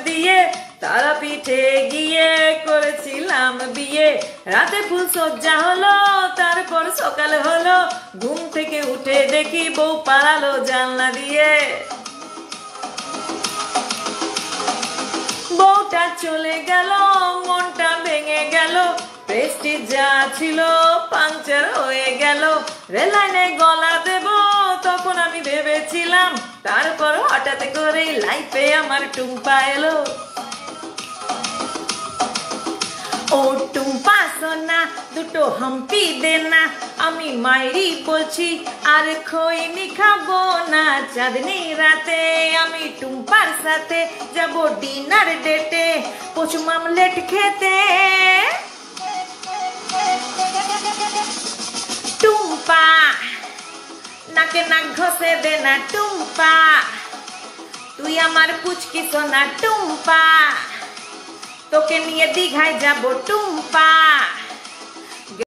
দিয়ে তারাপীঠে গিয়ে করেছিলাম বিয়ে। রাতে ফুল সজ্জা হলো, তারপর সকাল হলো, ঘুম থেকে উঠে দেখি বউ পালালো জানলা দিয়ে। বউটা চলে গেল, মনটা ভেঙে গেল, প্রেস্টিজ যা ছিল পাংচার হয়ে গেল। রেলাইনে গলা দেব তখন আমি ভেবেছিলাম, তারপর হঠাৎ করে লাইফে আমার টুম্পা এলো। ও টুম্পা সোনা দুটো হাম্পি দে না, আমি মাইরি বলছি আর খৈনি খাবো না। চাঁদনি রাতে আমি টুম্পার সাথে যাব ডিনার ডেটে, পশু মামলেট খেতে। টুম্পা নাকে নাক ঘষে দে না টুম্পা, তুই আমার পুচকি সোনা টুম্পা, তোকে নিয়ে দীঘায় যাব টুম্পা।